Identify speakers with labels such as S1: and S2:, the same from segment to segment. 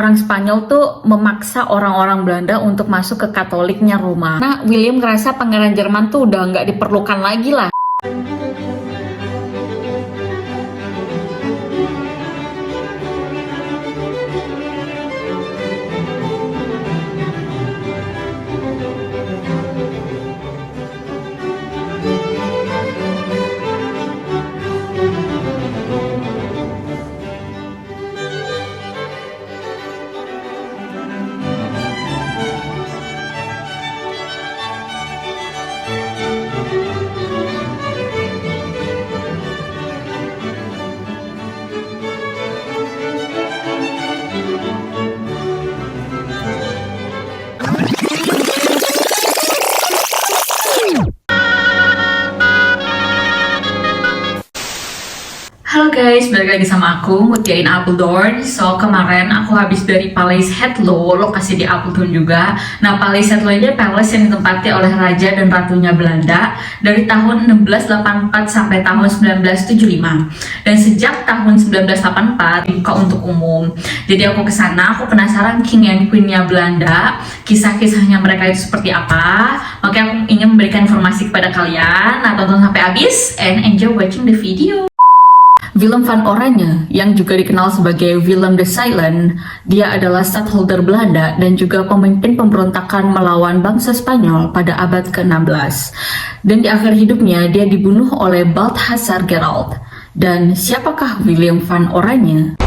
S1: Orang Spanyol tuh memaksa orang-orang Belanda untuk masuk ke Katoliknya Roma. Nah, William ngerasa pangeran Jerman tuh udah nggak diperlukan lagi lah. Halo guys, balik lagi sama aku Mutiain Apeldoorn. So kemarin aku habis dari Paleis Hetlo, lokasi di Apeldoorn juga. Nah, Paleis Hetlo ini palace yang ditempati oleh raja dan ratunya Belanda dari tahun 1684 sampai tahun 1975. Dan sejak tahun 1984 dibuka untuk umum. Jadi aku kesana, aku penasaran King and Queen-nya Belanda, kisah-kisahnya mereka itu seperti apa. Makanya aku ingin memberikan informasi kepada kalian. Nah, tonton sampai habis and enjoy watching the video. Willem van Oranje, yang juga dikenal sebagai Willem the Silent, dia adalah stadtholder Belanda dan juga pemimpin pemberontakan melawan bangsa Spanyol pada abad ke-16. Dan di akhir hidupnya, dia dibunuh oleh Balthasar Gerald. Dan siapakah Willem van Oranje?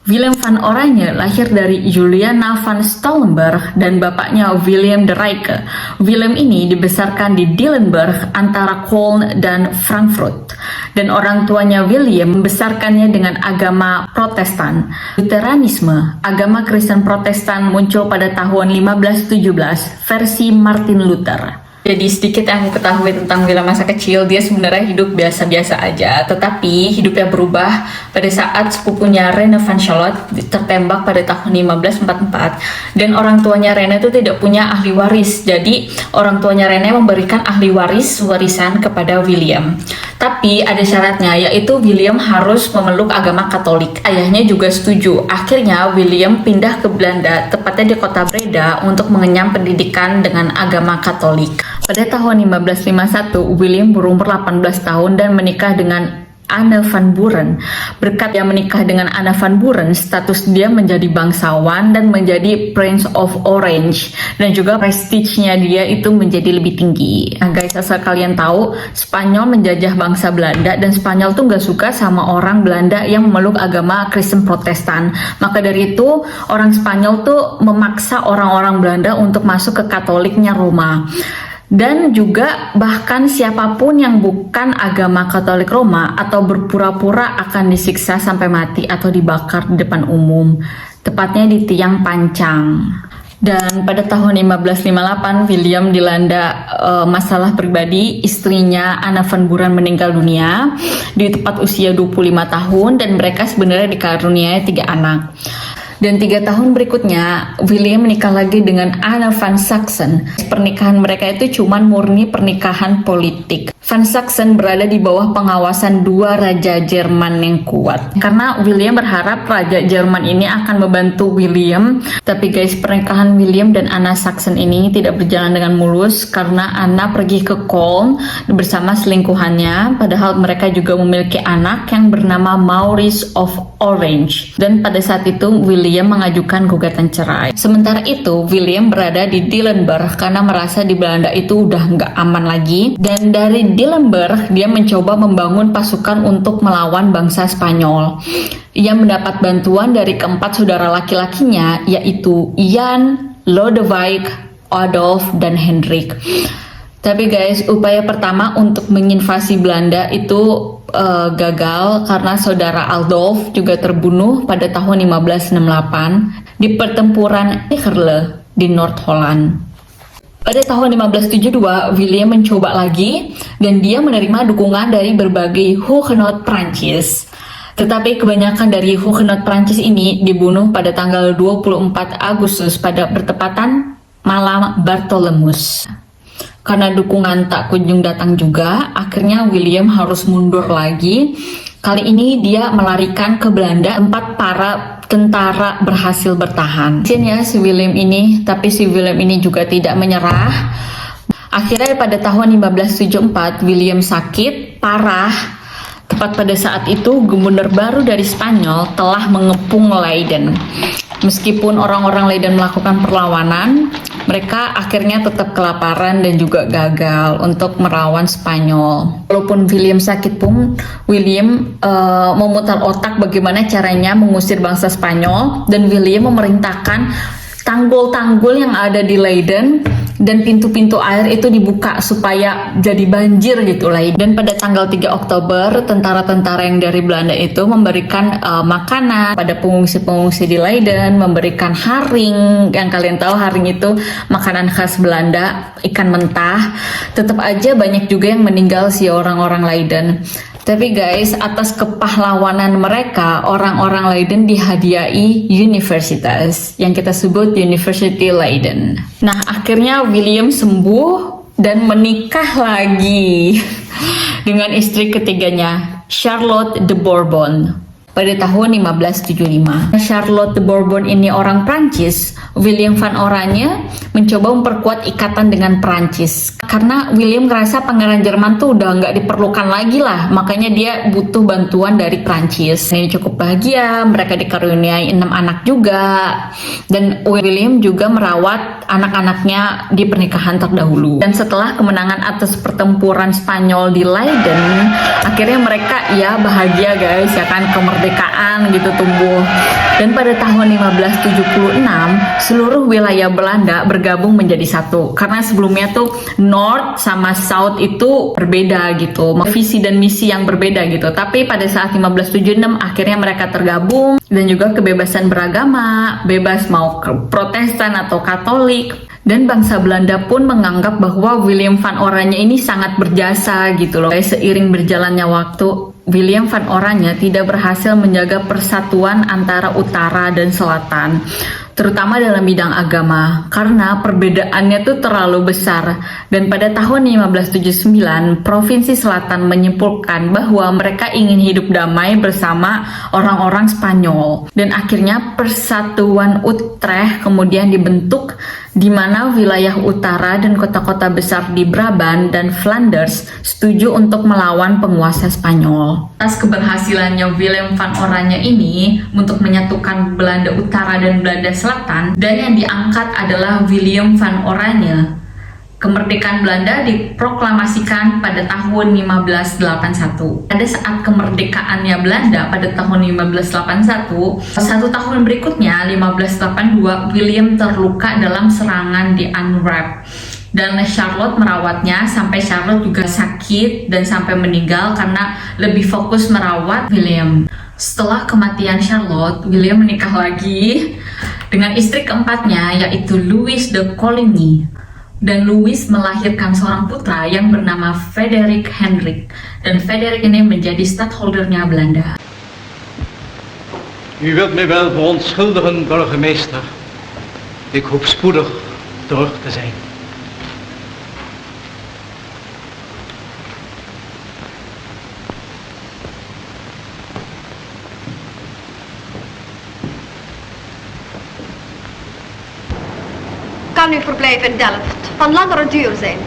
S1: Willem van Oranje lahir dari Juliana van Stollenberg dan bapaknya Willem de Rijke. Willem ini dibesarkan di Dillenburg antara Köln dan Frankfurt. Dan orang tuanya Willem membesarkannya dengan agama Protestan. Luteranisme, agama Kristen Protestan, muncul pada tahun 1517 versi Martin Luther. Jadi sedikit yang aku ketahui tentang Willem masa kecil, dia sebenarnya hidup biasa-biasa aja. Tetapi hidupnya berubah pada saat sepupunya Rene van Charlotte tertembak pada tahun 1544. Dan orang tuanya Rene itu tidak punya ahli waris. Jadi orang tuanya Rene memberikan ahli warisan kepada William. Tapi ada syaratnya, yaitu William harus memeluk agama Katolik. Ayahnya juga setuju. Akhirnya William pindah ke Belanda, tepatnya di kota Breda, untuk mengenyam pendidikan dengan agama Katolik. Pada tahun 1551, William berumur 18 tahun dan menikah dengan Anne van Buren. Berkat dia menikah dengan Anne van Buren, status dia menjadi bangsawan dan menjadi Prince of Orange. Dan juga prestige-nya dia itu menjadi lebih tinggi. Nah guys, asal kalian tahu, Spanyol menjajah bangsa Belanda dan Spanyol tuh gak suka sama orang Belanda yang memeluk agama Kristen Protestan. Maka dari itu, orang Spanyol tuh memaksa orang-orang Belanda untuk masuk ke Katoliknya Roma. Dan juga bahkan siapapun yang bukan agama Katolik Roma atau berpura-pura akan disiksa sampai mati atau dibakar di depan umum, tepatnya di tiang pancang. Dan pada tahun 1558 William dilanda masalah pribadi. Istrinya Anne van Buren meninggal dunia di tepat usia 25 tahun dan mereka sebenarnya dikaruniai 3 anak. Dan 3 tahun berikutnya, William menikah lagi dengan Anne van Saxen. Pernikahan mereka itu cuma murni pernikahan politik. Van Saxen berada di bawah pengawasan 2 raja Jerman yang kuat. Karena William berharap raja Jerman ini akan membantu William. Tapi guys, pernikahan William dan Anna Saxen ini tidak berjalan dengan mulus karena Anna pergi ke Köln bersama selingkuhannya. Padahal mereka juga memiliki anak yang bernama Maurice of Orange. Dan pada saat itu William mengajukan gugatan cerai. Sementara itu William berada di Dillenburg karena merasa di Belanda itu udah nggak aman lagi. Dan dari Dillenburg dia mencoba membangun pasukan untuk melawan bangsa Spanyol. Ia mendapat bantuan dari keempat saudara laki-lakinya, yaitu Jan, Lodewijk, Adolf, dan Hendrik. Tapi guys, upaya pertama untuk menginvasi Belanda itu gagal karena saudara Adolf juga terbunuh pada tahun 1568 di pertempuran Heerlen di North Holland. Pada tahun 1572, William mencoba lagi dan dia menerima dukungan dari berbagai Huguenot Prancis. Tetapi kebanyakan dari Huguenot Prancis ini dibunuh pada tanggal 24 Agustus pada bertepatan malam Bartholomeus. Karena dukungan tak kunjung datang juga, akhirnya William harus mundur lagi. Kali ini dia melarikan ke Belanda, tempat para tentara berhasil bertahan. Ya, si William ini, tapi si William ini juga tidak menyerah. Akhirnya pada tahun 1574, William sakit parah. Tepat pada saat itu, gubernur baru dari Spanyol telah mengepung Leiden. Meskipun orang-orang Leiden melakukan perlawanan, mereka akhirnya tetap kelaparan dan juga gagal untuk melawan Spanyol. Walaupun William sakit pun, William memutar otak bagaimana caranya mengusir bangsa Spanyol, dan William memerintahkan tanggul-tanggul yang ada di Leiden dan pintu-pintu air itu dibuka supaya jadi banjir gitu lah. Dan pada tanggal 3 Oktober, tentara-tentara yang dari Belanda itu memberikan makanan pada pengungsi-pengungsi di Leiden, memberikan haring. Yang kalian tahu haring itu makanan khas Belanda, ikan mentah. Tetap aja banyak juga yang meninggal si orang-orang Leiden. Tapi guys, atas kepahlawanan mereka, orang-orang Leiden dihadiahi universitas yang kita sebut University Leiden. Nah, akhirnya William sembuh dan menikah lagi dengan istri ketiganya, Charlotte de Bourbon, pada tahun 1575. Charlotte de Bourbon ini orang Prancis. William van Oranje mencoba memperkuat ikatan dengan Prancis karena William ngerasa pangeran Jerman tuh udah nggak diperlukan lagi lah, makanya dia butuh bantuan dari Prancis. Ini cukup bahagia, mereka dikaruniai 6 anak juga, dan William juga merawat anak-anaknya di pernikahan terdahulu. Dan setelah kemenangan atas pertempuran Spanyol di Leiden, akhirnya mereka ya bahagia guys, ya kan, kemerdekaan gitu tumbuh. Dan pada tahun 1576 seluruh wilayah Belanda bergabung menjadi satu, karena sebelumnya tuh North sama South itu berbeda gitu, visi dan misi yang berbeda gitu. Tapi pada saat 1576 akhirnya mereka tergabung, dan juga kebebasan beragama, bebas mau Protestan atau Katolik. Dan bangsa Belanda pun menganggap bahwa William van Oranje ini sangat berjasa gitu loh. Seiring berjalannya waktu, William van Oranje tidak berhasil menjaga persatuan antara utara dan selatan, terutama dalam bidang agama, karena perbedaannya tuh terlalu besar. Dan pada tahun 1579, Provinsi Selatan menyimpulkan bahwa mereka ingin hidup damai bersama orang-orang Spanyol. Dan akhirnya Persatuan Utrecht kemudian dibentuk, di mana wilayah utara dan kota-kota besar di Brabant dan Flanders setuju untuk melawan penguasa Spanyol. Atas keberhasilannya William van Oranje ini untuk menyatukan Belanda Utara dan Belanda Selatan, dan yang diangkat adalah William van Oranje. Kemerdekaan Belanda diproklamasikan pada tahun 1581. Pada saat kemerdekaannya Belanda pada tahun 1581, satu tahun berikutnya 1582, William terluka dalam serangan di Antwerp. Dan Charlotte merawatnya sampai Charlotte juga sakit dan sampai meninggal karena lebih fokus merawat William. Setelah kematian Charlotte, William menikah lagi dengan istri keempatnya, yaitu Louis de Coligny. Dan Louis melahirkan seorang putra yang bernama Frederik Hendrik, dan Frederik ini menjadi stadholdernya Belanda.
S2: U wilt mij wel verontschuldigen, burgemeester. Ik hoop spoedig terug te zijn.
S3: Kan uw verblijf in Delft van langere duur zijn?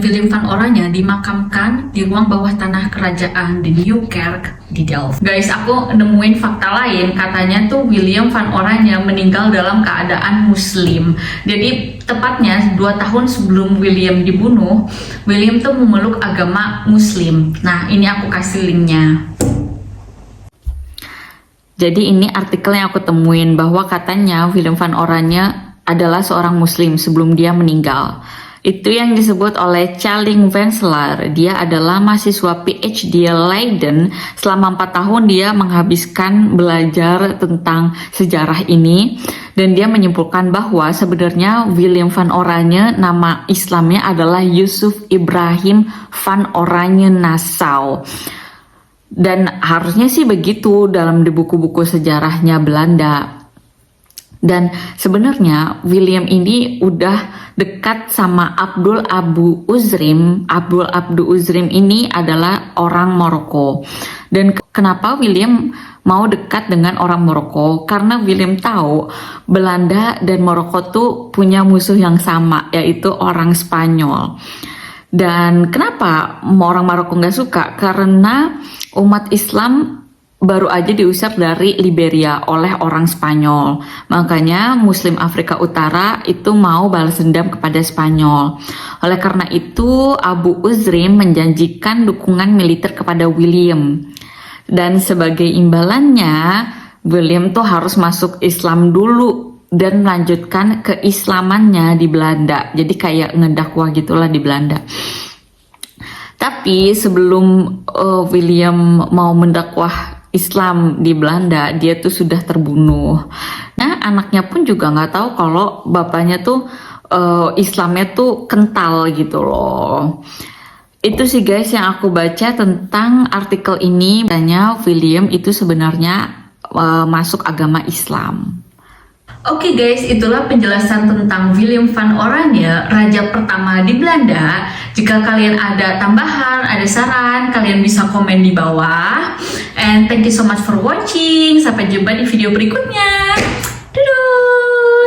S1: William van Oranje dimakamkan di ruang bawah tanah kerajaan di Nieuwkerk di Delft. Guys, aku nemuin fakta lain, katanya tuh William van Oranje meninggal dalam keadaan muslim. Jadi tepatnya 2 tahun sebelum William dibunuh, William tuh memeluk agama muslim. Nah, ini aku kasih linknya. Jadi ini artikel yang aku temuin, bahwa katanya William van Oranje adalah seorang muslim sebelum dia meninggal. Itu yang disebut oleh Challing Wenselaar. Dia adalah mahasiswa PhD Leiden. Selama 4 tahun dia menghabiskan belajar tentang sejarah ini. Dan dia menyimpulkan bahwa sebenarnya Willem van Oranje nama Islamnya adalah Yusuf Ibrahim van Oranje Nassau. Dan harusnya sih begitu dalam di buku-buku sejarahnya Belanda. Dan sebenarnya Willem ini udah dekat sama Abdul Abu Uzrim. Abdul Abu Uzrim ini adalah orang Maroko. Dan kenapa Willem mau dekat dengan orang Maroko? Karena Willem tahu Belanda dan Maroko tuh punya musuh yang sama, yaitu orang Spanyol. Dan kenapa orang Maroko nggak suka? Karena umat Islam baru aja diusir dari Liberia oleh orang Spanyol. Makanya Muslim Afrika Utara itu mau balas dendam kepada Spanyol. Oleh karena itu, Abu Uzrim menjanjikan dukungan militer kepada Willem. Dan sebagai imbalannya, Willem tuh harus masuk Islam dulu dan melanjutkan keislamannya di Belanda. Jadi kayak ngedakwah gitulah di Belanda. Tapi sebelum Willem mau mendakwah Islam di Belanda, dia tuh sudah terbunuh. Nah, anaknya pun juga nggak tahu kalau bapaknya tuh Islamnya tuh kental gitu loh. Itu sih guys yang aku baca tentang artikel ini. Katanya Willem itu sebenarnya masuk agama Islam. Oke guys, itulah penjelasan tentang Willem van Oranje, raja pertama di Belanda. Jika kalian ada tambahan, ada saran, kalian bisa komen di bawah. And thank you so much for watching. Sampai jumpa di video berikutnya.